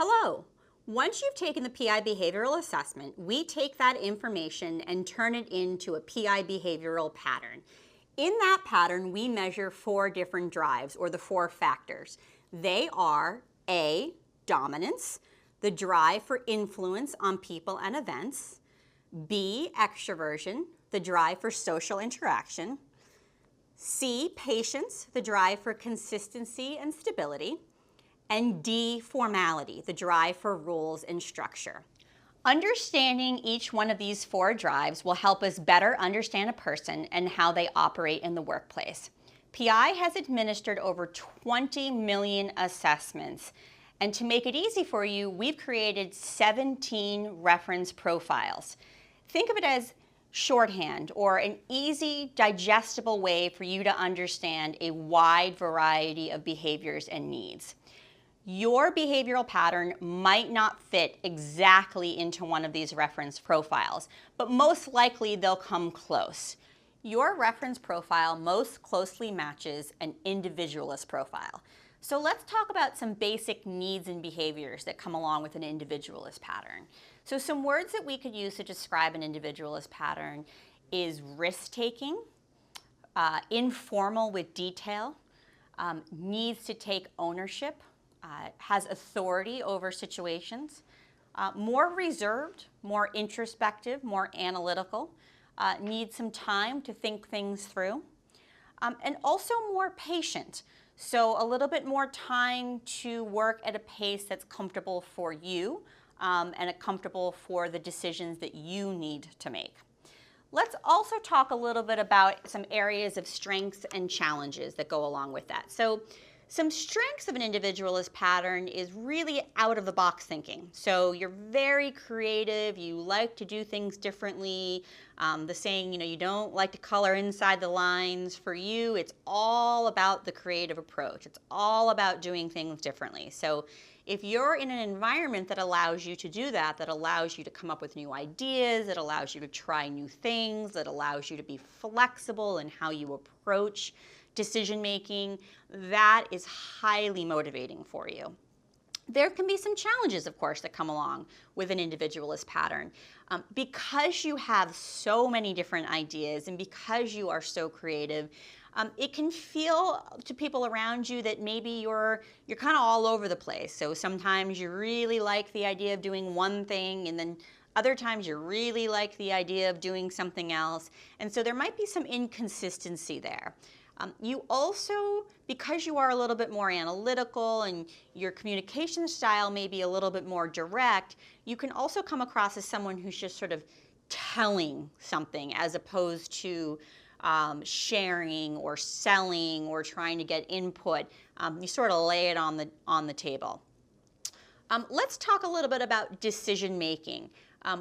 Hello. Once you've taken the PI behavioral assessment, we take that information and turn it into a PI behavioral pattern. In that pattern, we measure 4 different drives, or the 4 factors. They are A, dominance, the drive for influence on people and events; B, extroversion, the drive for social interaction; C, patience, the drive for consistency and stability; and D, formality, the drive for rules and structure. Understanding each one of these 4 drives will help us better understand a person and how they operate in the workplace. PI has administered over 20 million assessments, and to make it easy for you, we've created 17 reference profiles. Think of it as shorthand, or an easy, digestible way for you to understand a wide variety of behaviors and needs. Your behavioral pattern might not fit exactly into one of these reference profiles, but most likely they'll come close. Your reference profile most closely matches an individualist profile. So let's talk about some basic needs and behaviors that come along with an individualist pattern. So some words that we could use to describe an individualist pattern is risk-taking, informal with detail, needs to take ownership, has authority over situations, more reserved, more introspective, more analytical, needs some time to think things through, and also more patient. So a little bit more time to work at a pace that's comfortable for you and comfortable for the decisions that you need to make. Let's also talk a little bit about some areas of strengths and challenges that go along with that. So some strengths of an individualist pattern is really out-of-the-box thinking. So you're very creative, you like to do things differently. The saying, you don't like to color inside the lines. For you, it's all about the creative approach. It's all about doing things differently. So if you're in an environment that allows you to do that, that allows you to come up with new ideas, that allows you to try new things, that allows you to be flexible in how you approach decision making, that is highly motivating for you. There can be some challenges, of course, that come along with an individualist pattern. Because you have so many different ideas and because you are so creative, it can feel to people around you that maybe you're kind of all over the place. So sometimes you really like the idea of doing one thing, and then other times you really like the idea of doing something else. And so there might be some inconsistency there. You also, because you are a little bit more analytical and your communication style may be a little bit more direct, you can also come across as someone who's just sort of telling something as opposed to sharing or selling or trying to get input. You sort of lay it on the table. Let's talk a little bit about decision making.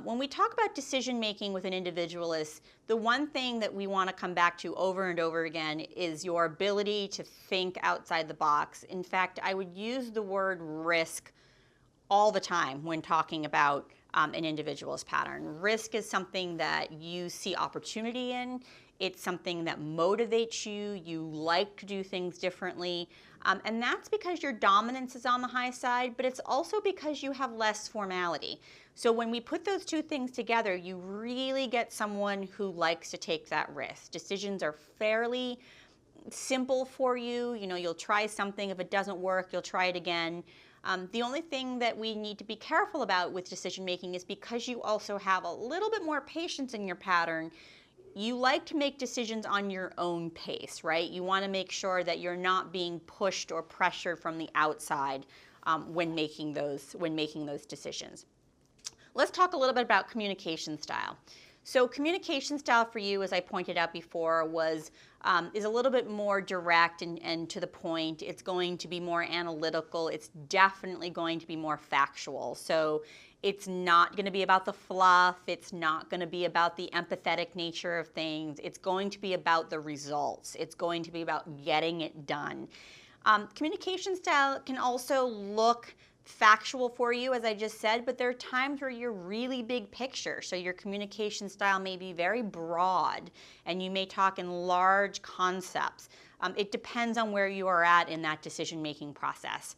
When we talk about decision making with an individualist, the one thing that we want to come back to over and over again is your ability to think outside the box. In fact, I would use the word risk all the time when talking about an individualist pattern. Risk is something that you see opportunity in. It's something that motivates you. You like to do things differently. And that's because your dominance is on the high side, but it's also because you have less formality. So when we put those 2 things together, you really get someone who likes to take that risk. Decisions are fairly simple for you. You'll try something. If it doesn't work, you'll try it again. The only thing that we need to be careful about with decision making is because you also have a little bit more patience in your pattern, you like to make decisions on your own pace, right? You want to make sure that you're not being pushed or pressured from the outside when making those decisions. Let's talk a little bit about communication style. So communication style for you, as I pointed out before, is a little bit more direct and to the point. It's going to be more analytical. It's definitely going to be more factual. So it's not going to be about the fluff. It's not going to be about the empathetic nature of things. It's going to be about the results. It's going to be about getting it done. Communication style can also look factual for you, as I just said, but there are times where you're really big picture. So your communication style may be very broad and you may talk in large concepts. It depends on where you are at in that decision-making process.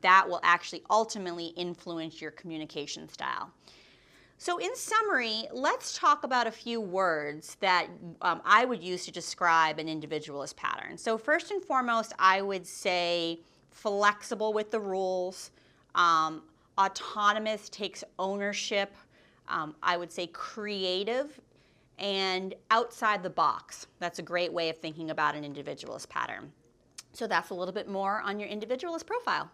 That will actually ultimately influence your communication style. So in summary, let's talk about a few words that I would use to describe an individualist pattern. So first and foremost, I would say flexible with the rules, autonomous, takes ownership, I would say creative, and outside the box. That's a great way of thinking about an individualist pattern. So that's a little bit more on your individualist profile.